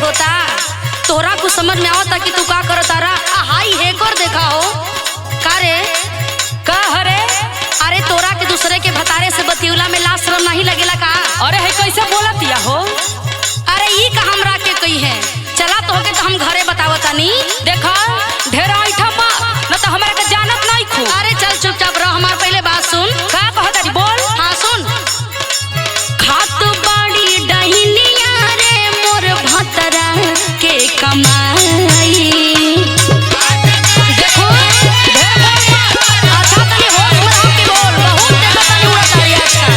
होता। तोरा कुछ समझ में आवता कि तू का करता रहा। हाई हेकर देखा हो का रे का हरे? अरे तोरा के दूसरे के भतारे से बतियुला में लाज शर्म नहीं लगेला का? अरे है कैसे बोलतिया हो? अरे ई का हमरा के कही है। चला तो के तो हम घरे बतावता नी। देखा ढेर ऐठा मा न तो हमरा के जानत नहीं खू। अरे चल चुपचाप रह, हमार पहले बात सुन। का कहतारी बोल। हाँ सुन। खात बाड़ी डहिनिया रे मोर भतरा के कमाई। देखो ढेर बोल अच्छा तनी होश में रह के बोल। बहुत देखो तनी उड़ातारी आजकल।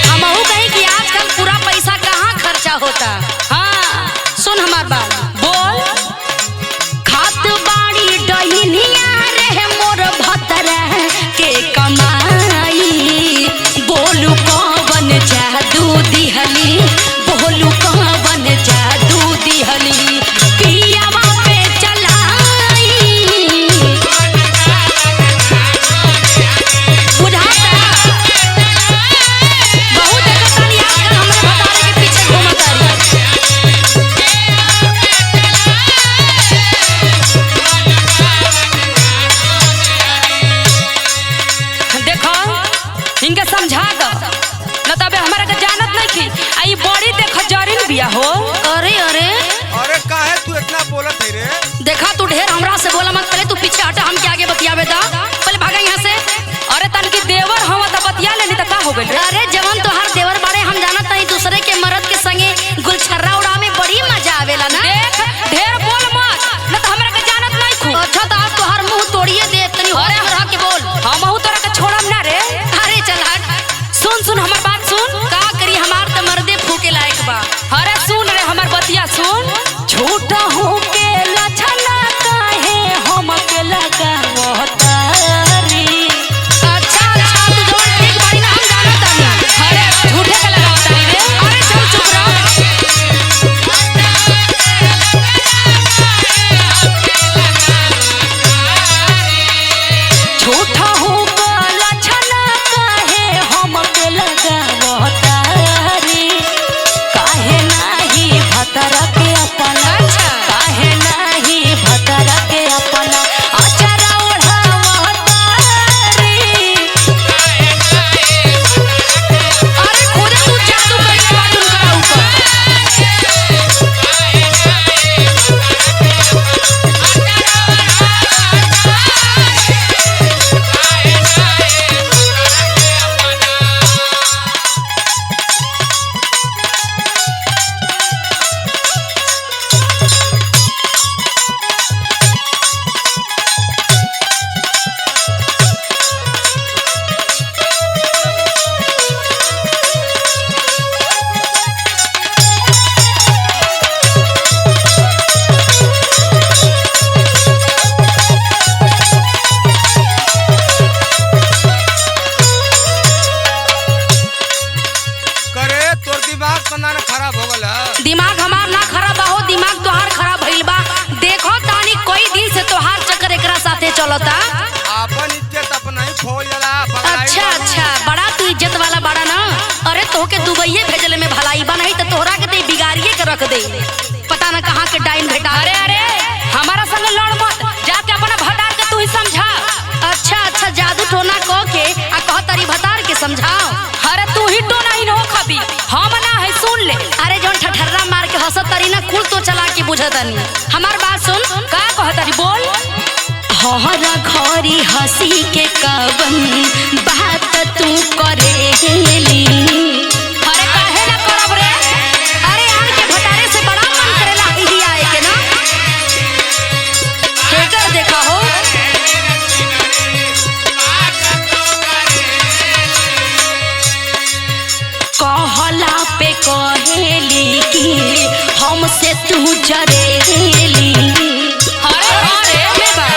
हमहू कही कि आजकल पूरा पैसा कहाँ खर्चा होता। हाँ सुन हमार बात बोल। खात बाड़ी डहिनिया रे मोर भतरा के कमाई। बोलू कवन जादू दिहली, बोलू कवन जादू दिहली पियावा पे चलाई। बुझाता बहुत देखतानी आजकल हमरा भतारे के पीछे घूमतारी। देखो इनके समझा दो न तबे हमारा के जानत नहीं थी। आई बड़ी देख जरिन बिया हो। अरे अरे अरे काहे तू इतना बोलत है रे? देखा तू ढेर हमरा से बोला मत। पहले तू पीछे हटा, हम के आगे बतियावे दा। पहले भागा यहाँ से। अरे तन की देवर हवा त बतिया लेनी त का हो गइल रे? अरे जवन तोहार देवर बारे हम जानत नहीं। दूसरे के मर्द के संगे गुलछर्रा उड़ा में बड़ी मजा आवेला ना। देख ढेर बोल मत न त हमरा के जानत नहीं खू। अच्छा तो आज तोहार मुंह तोड़िए दे। तनी होश में रह के बोल। हमहू तोरा के छोड़म ना रे। अरे चल हट। सुन सुन हमर बात सुन। का करी हमार त मर्दे फूके लायक बा। अरे सुन रे हमर बतिया सुन। झूठा हो के लछना काहे हमके लगावतारी। अच्छा अच्छा तू जवन ठीक बाड़ी ना हम जानत तानी। अरे झूठे के लगावतारी रे। अरे चल चुप रह। झूठा हो के लछना काहे हमके लगावतारी। काहे नाही भतरा के अपना, अच्छा। काहे नाही भतरा के अपना अचरा ओढ़ावतारी। अरे खुदे तू जादू करिए बाटुन करा ऊपर। करे तोर दिमाग तना ना खराब हो गल है। दिमाग हमार ना खराब बा हो, दिमाग तोहार खराब भइल बा। देखो तानी कई दिन से तोहार चक्कर एकरा साथे चलता। अपन इज्जत अपना ही खोल जाला। पगलाई अच्छा बानी। अच्छा बड़ा तू इज्जत वाला बड़ा ना। अरे तोहके दुबईये भेजले में भलाई बा, नहीं तो तोहरा के ते बिगाड़िए के रख दे। पता ना कहाँ के डाइन भेटा। अरे अरे हमारा संग लड़ मत। जाके अपना भतार के तू ही समझा। अच्छा अच्छा जादू टोना कह के आ कह तारी भतार के समझाओ। अरे तू ही तो नहीं हो खबी हम ना है सुन ले। अरे जौन ठठर्रा मार के हंसत तारी ना कुल तो चला के बुझतानी। हमार बात सुन। का कहतारी बोल। हरा घरी हंसी के कवन बात तू करेली। अरे काहे ना करब रे? अरे यार के भतारे से बड़ा मन करेला इही आए के ना। हेकर देखा हो। कहला पे कहेली कि हमसे तू जरेली। अरे अरे में बा।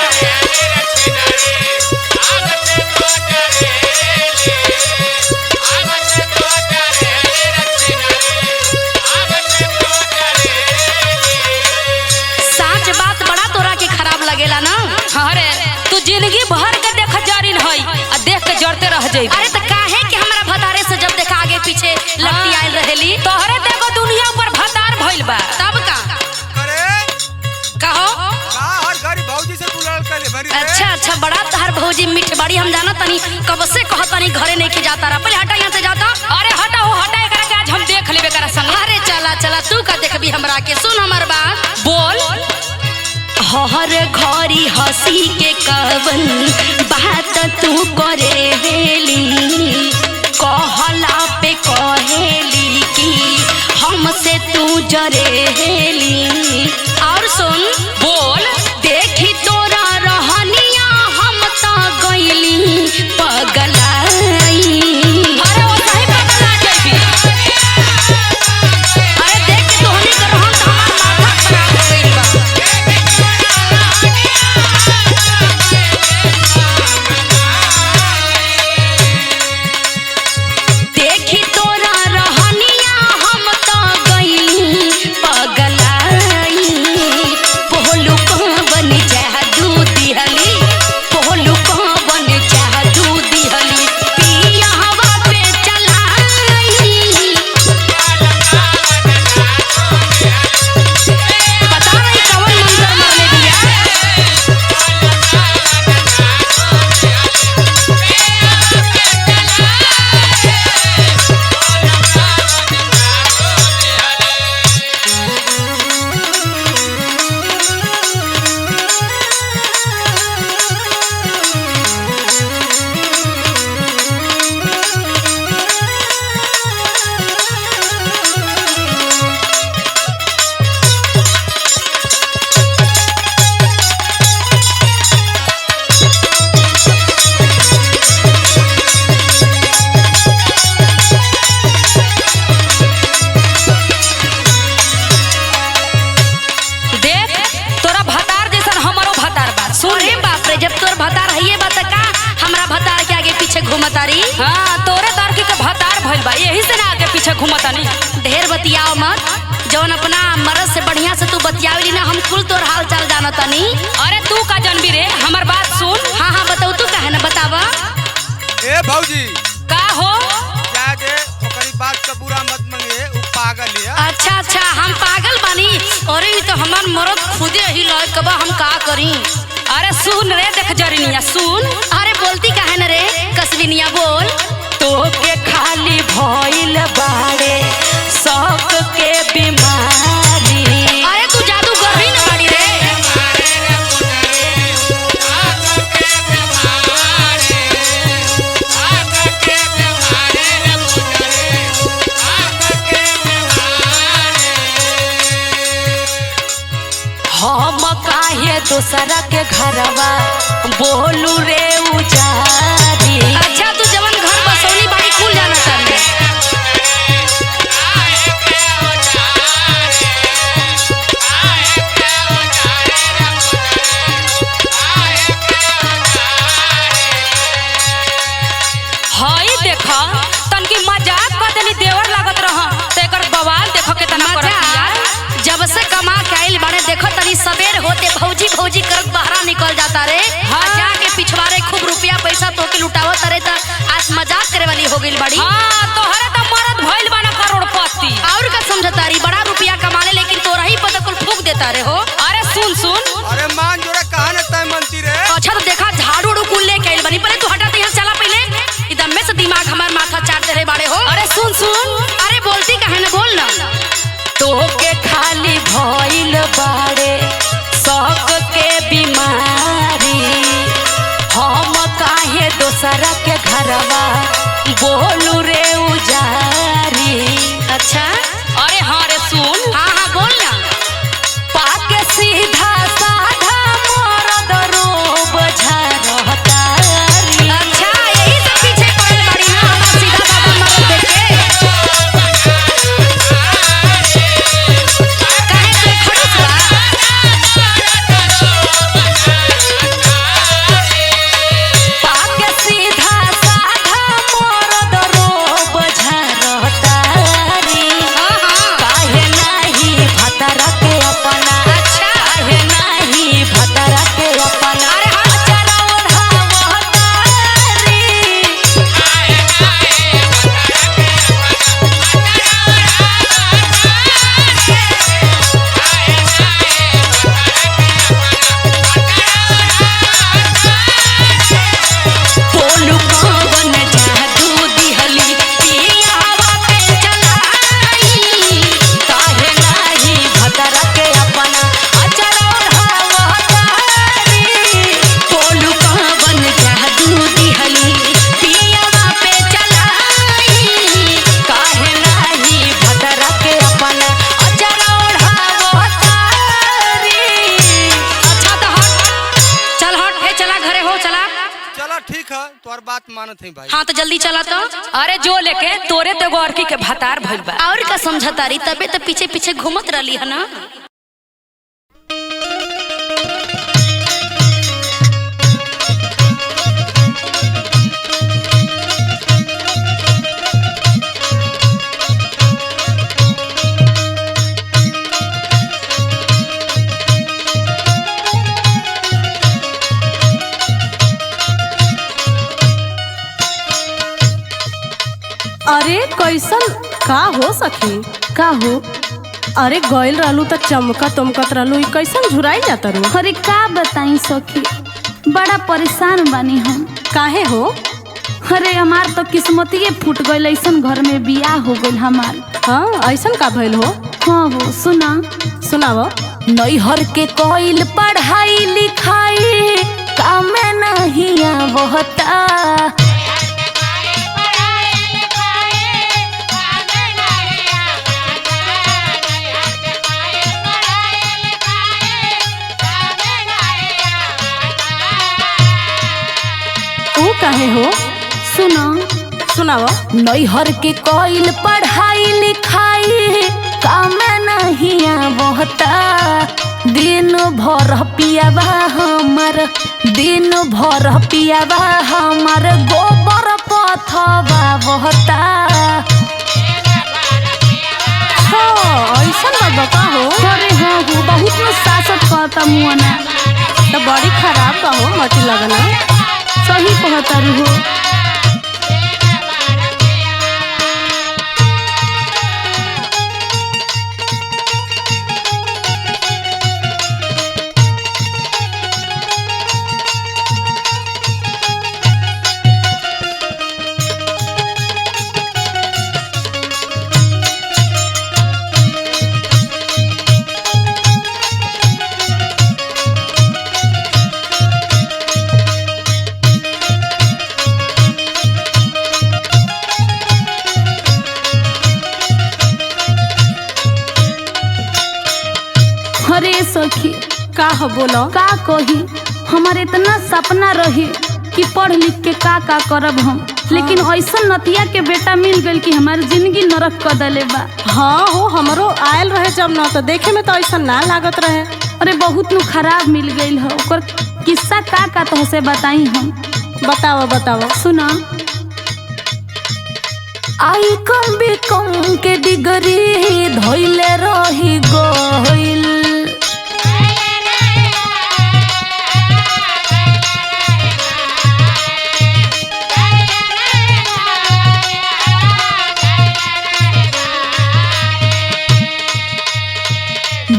लगेला ना। अरे तू जिंदगी भर के देख जारिन हई आ देख के जरते रह जाई। अरे तो काहे भइल बा। तब का करे कहो। का हर घड़ी भौजी से तू लड़ल करे भरी रे? अच्छा अच्छा, बड़ा तहर भौजी मीठ बड़ी हम जाना तनी कब से कहतनी घरे नहीं के जाता रहा। पहले हटा यहाँ से जाता। अरे हटा हो हटा, एकरा के आज हम देख लेबे करा संग। अरे चला चला, तू का देखबी हमरा के। सुन हमर बात बोल। हर घड़ी हंसी के कवन बात तू करेली, कहला पे कहेली कि हमसे तू जरेली। और सुन बोल। देखी तोरा रहनिया हम तो गईली पगलाई। अरे वो सही पगला जाइबी। अरे देख के तोहनी के रहन त हमार माथा खराब हो गइल बा। देखी तोरा रहनिया हम तो गईली पगलाई। पोहलू कवन जादू दिहली, पोहलू कवन जादू दिहली, पिया हवा पे चलाई। बता रही कवन मंत्र मरले दिया। देख तोरा भतार जैसन हमरो भतार बा। सुन अरे बाप रे, जब तोर भतार हइये बा त का हमरा भतार के आगे पीछे घूमतारी। हाँ, तोरे दरकी के भतार भइल बा, यही से ना आगे पीछे घूमतानी। ढेर बतियाओ मत। जौन अपना मर्द से बढ़िया से तू बतियावली ना, हम कुल तोर हाल चाल जानतानी। अरे तू का जानबी रे, हमर बात सुन। हाँ हाँ बताऊ, तू काहे ना बतावा। ए भौजी का हो? जाके ओकरी बात का बुरा मत मंगे, उ पागल है। अच्छा अच्छा, हम पागल बानी। अरे ई तो हमार मर्द खुदे ही लायक बा, हम का करी। अरे सुन रे, देख जरिनिया सुन। अरे बोलती काहे ना रे कसबिनिया, बोल। तोके खाली भइल बाड़े शौक के बीमारी। अरे तू जादूगर ही ना बाड़ी रे। हम काहे दूसरा के घरवा बोलू रे उजारी। अच्छा तू जवन घर बसौनी बाड़ी कुल जाना तारी। हई देख तनकी मजाक कर देली, देवर लागत रह तो एकर बवाल देखो के तना करत बिया। जब से कमा के आइल बाड़े, देखो तनी सबेर होते भौजी भौजी करत बाहर निकल जाता रे। हाँ। जाके पिछवाड़े खूब रुपया पैसा तोके लुटावत रे, त आज मजाक करे वाली हो गइल बाड़ी। हाँ, तोहरे तो मरद भइल बा ना करोड़पति। और का समझतारी, बड़ा रुपया कमाले लेकिन तोरा ही पता कुल फूक देता रे हो। अरे सुन सुन। अरे मान जोरे कहा न तय मनती रे। अच्छा तो देखा झाड़ू उड़ू कुल लेके आइल बानी। पहले तू हटा यहाँ चला, पहले एकदम में से दिमाग हमार माथा चाट दे रे बाड़े हो। अरे सुन सुन। अरे बोलती काहे ना, बोल ना। तोके खाली भइल बाड़े शौक के बीमारी। हम काहे दोसरा के घरवा बोलू रे उजारी। अच्छा अरे हाँ रे सुन। हाँ हाँ बोल ना। पाके सीधा साधा मरद रोब झरतारी। अच्छा यही सब पीछे पड़ल बाड़ी ना हमार सीधा साधा मर्द देख के। काहे तू खड़ूस बा? पाके सीधा साधा मरद जानत है भाई। हाँ तो जल्दी चला तो। अरे जो लेके तोरे तो गोरकी के भतार भइल बा। और का समझतारी तबे तो पीछे पीछे घूमत रही है ना। अरे कैसन का हो सखी का हो। अरे गइल रहलू तो चमकत तमकत रहलू, ई कैसन झुराई जाता रू। अरे का बताई सखी, बड़ा परेशान बानी हम। काहे हो। अरे हमार तो किस्मतिये फूट गइल, ऐसन घर में बियाह हो गइल हमार। हाँ ऐसन का भइल हो। हाँ हो सुना सुनाव। नैहर के कइल पढ़ाई लिखाई काम नहीं आवता। काहे हो। सुना सुनाव। नैहर के कइल पढ़ाई लिखाई काम नहीं आवता। दिन भर पियावा हमर, दिन भर पियावा हमर गोबर पथवा बहता। ऐसन बात का हो। अरे हाँ हो, बहुत न सासत कहता मुआना। तो बड़ी खराब बा हो, मटी लगना। सही कहता हो। अरे सखी का हो बोलो। का कही, हमारे इतना सपना रही कि पढ़ लिख के का करब हम। लेकिन ऐसा नतिया के बेटा मिल गइल कि हमारी जिंदगी नरक कर दले बा। हाँ हो, हमरो आयल रहे जब न, तो देखे में तो ऐसा ना लागत रहे। अरे बहुत नु खराब मिल गइल हो। ओकर किस्सा का तो से बताई हम। बताओ बताओ। सुना। आई कम बी कम के डिग्री धइले रही गइल।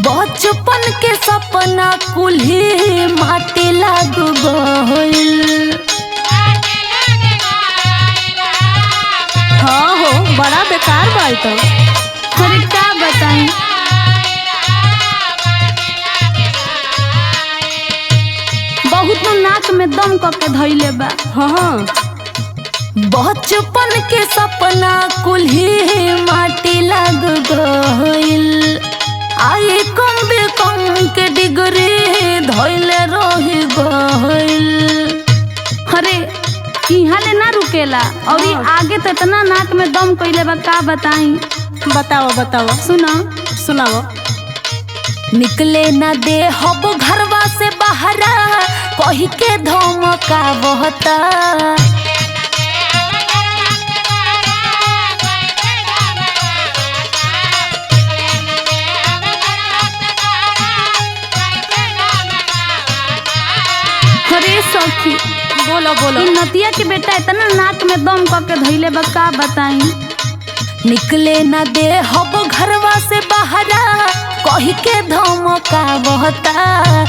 बचपन के सपना कुल्ही माटी लाग गइल। हाँ हो, बड़ा बेकार बा तो। अरे का बताई। बहुत नाक में दम करके धइले बा। हाँ बचपन के सपना कुल्ही माटी लाग गइल। आई कम के डिग्री धइले रही गइल। अरे यहाँ ले ना रुकेला और ये आगे तो इतना नाक में दम कइले बा, का बताई। बताओ बताओ। सुना सुनाओ। निकले ना दे हब घरवा से बहरा, कही के धमका बहता। अरे सखी बोलो बोलो। इ नतिया के बेटा इतना नाक में दम करके धइले बा, का बताई। निकले ना दे हब घरवा से बहरा, कही के धमका बहता।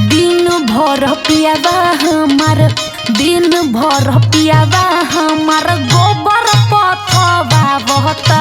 दिन भर पियावा हमार, दिन भर पियावा हमार गोबर पथवा बहता।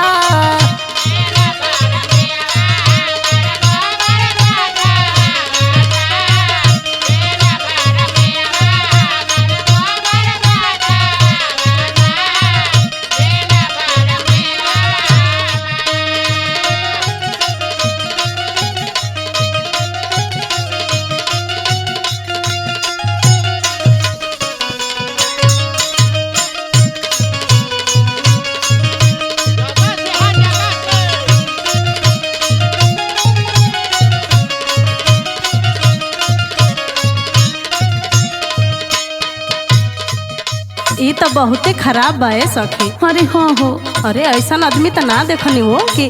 तो बहुते खराब बा ए सखी। अरे हाँ हो। अरे ऐसा आदमी तो ना देखनी हो कि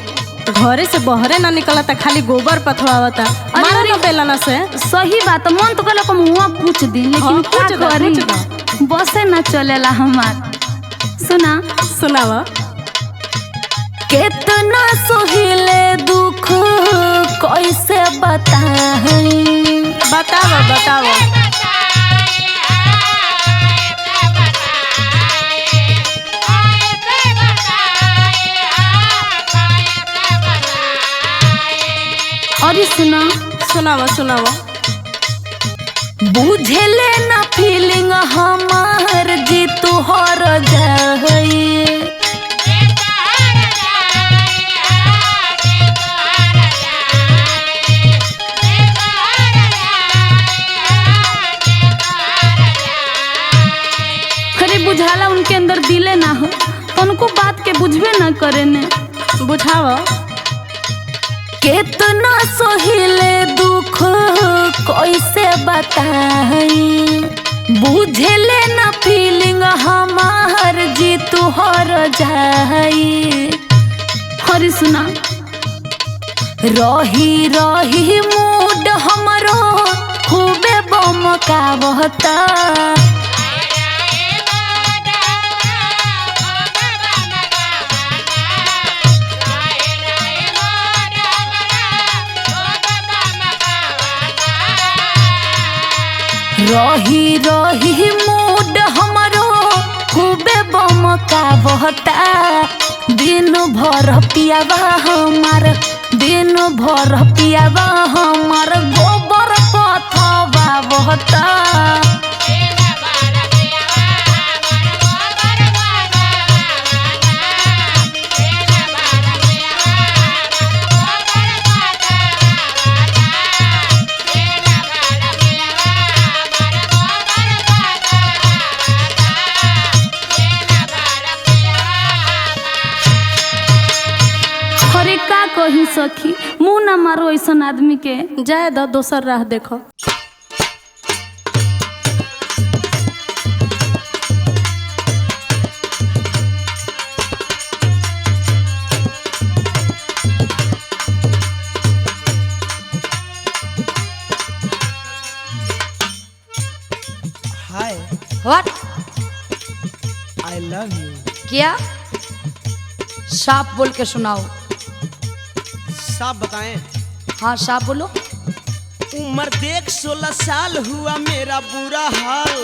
घरे से बहरे ना निकलता, खाली गोबर पथवावता मारा ना बेलना से। सही बात, मन तो कहला मुआ पूछ दी, लेकिन हाँ, क्या पूछ दा, करी, पूछ दा। बसे ना चलेला हमार। सुना सुनावा। कितना सोहिले दुख कैसे बताई, बतावा बतावा। अरे सुना सुनावा सुनावा। बुझेले ना फीलिंग हमार जी तू हर जाई। अरे बुझाला उनके अंदर दिले ना हो, तो उनको बात के बुझबे ना करे ने। बुझावा। कितना सोहिले दुख कैसे बताई, बुझेले ना फीलिंग हमार जी तू हर जाई। हरी सुना रही रही मूड हमरो खूबे बमका बहता। रही रही मूड हमारो खूबे बमका बहता। दिन भर पियावा हमार, दिन भर पियावा हमार गोबर पथवा बहता। अरे का कही सखी, मुँह ना मारो ऐसन आदमी के। जाए दो, दोसर राह देखो। हाय, व्हाट? I love you. क्या? साफ बोल के सुनाओ। साफ बताएं। हाँ साफ बोलो। उम्र देख 16 साल हुआ मेरा बुरा हाल।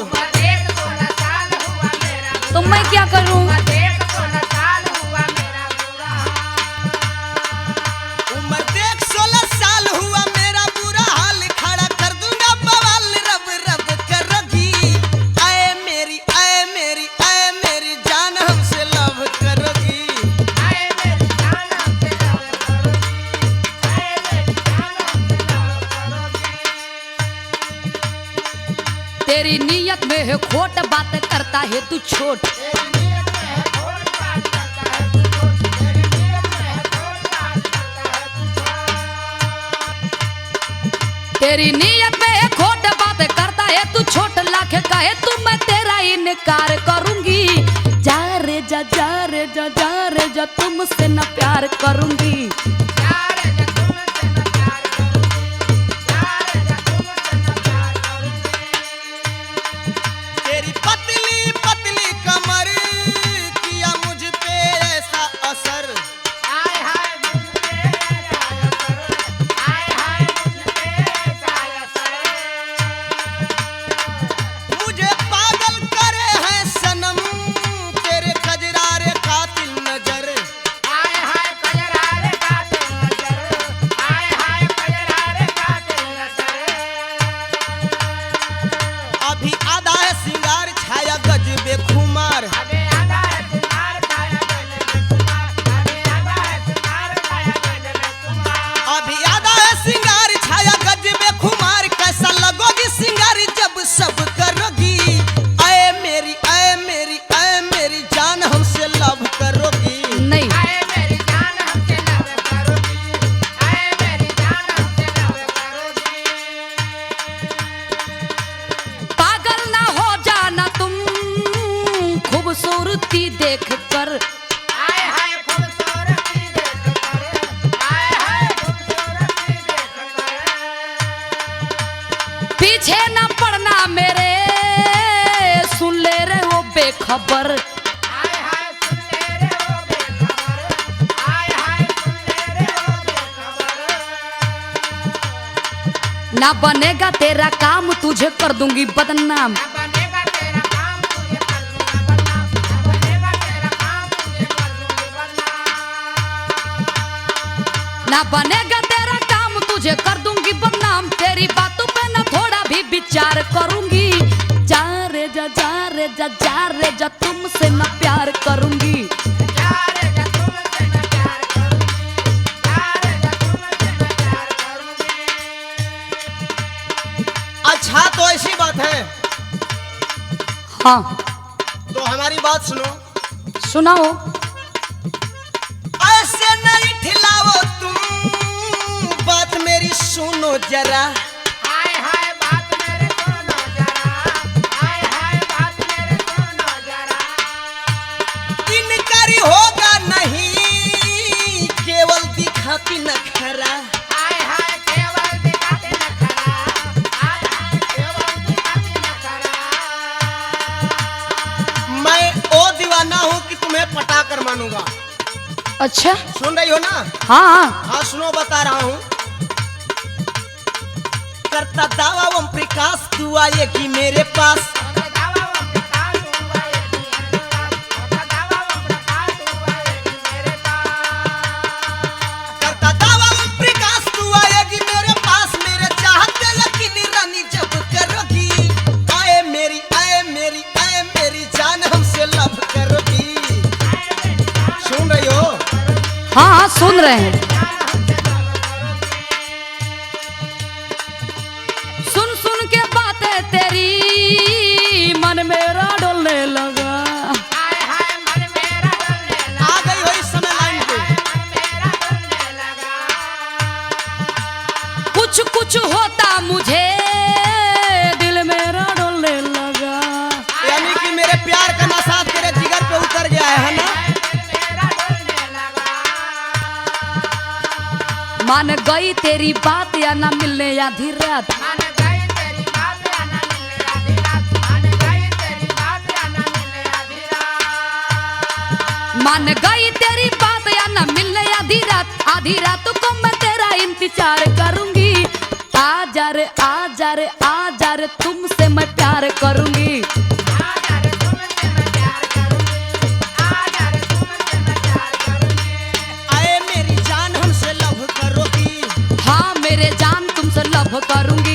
तो मैं क्या करूं? उम्र देख 16 साल हुआ मेरा बुरा हाल। खड़ा कर दूंगा बवाल, रब रब करोगी। आए मेरी जान हमसे लव करोगी। तेरी नीयत में है खोट, बात करता है तू छोट। तेरी नीयत में है खोट, बात करता है तू छोट। लाख कहे तू मैं तेरा इनकार करूंगी। जा रे जा, जा रे जा, जा रे जा, तुमसे न प्यार करूंगी। तेरी पतली पतली कमर किया मुझ पे ऐसा असर। मुझे पागल करे हैं सनम तेरे खजरारे कातिल नजर। बेखबर। ना बनेगा तेरा काम तुझे कर दूंगी बदनाम। ना बनेगा तेरा काम तुझे कर दूंगी बदनाम। तेरी बातों पे ना थोड़ा भी विचार करूंगी। जा रे जा जा रे जा जा रे जा तुमसे मैं प्यार करूंगी। अच्छा तो ऐसी बात है, हाँ तो हमारी बात सुनो। सुनाओ। ऐसे नहीं ठिलाओ तुम, बात मेरी सुनो जरा। इनकारी होगा नहीं, केवल दिखाती नखरा। मैं ओ दीवाना हूँ कि तुम्हें पटा कर मानूंगा। अच्छा सुन रही हो ना? हाँ हाँ हाँ सुनो, बता रहा हूँ। करता दावा ओम प्रकाश, तू आएगी मेरे पास। करता दावा ओम प्रकाश, तू आएगी मेरे पास। मेरे चाहते यकीनी रानी जब करोगी। आए मेरी आए मेरी आए मेरी जान, हमसे लव करोगी। सुन रही हो? हाँ हाँ सुन रहे हैं। सुन सुन के बातें तेरी मन मेरा डोलने लगा। आ गई हो इस समय लाइन पे। कुछ कुछ होता मुझे दिल मेरा डोलने लगा। यानी कि मेरे प्यार का नशा तेरे जिगर पे उतर गया है ना? मान गई तेरी बात या ना मिलने आधी रात। मान गई तेरी बात या ना मिलने आधी रात। आधी रात को मैं तेरा इंतजार करूंगी। आ जा रे आ जा रे आ जा रे तुमसे मैं प्यार करूंगी। आए मेरी जान, हमसे लव करोगी। हाँ मेरे जान तुमसे लव करूंगी।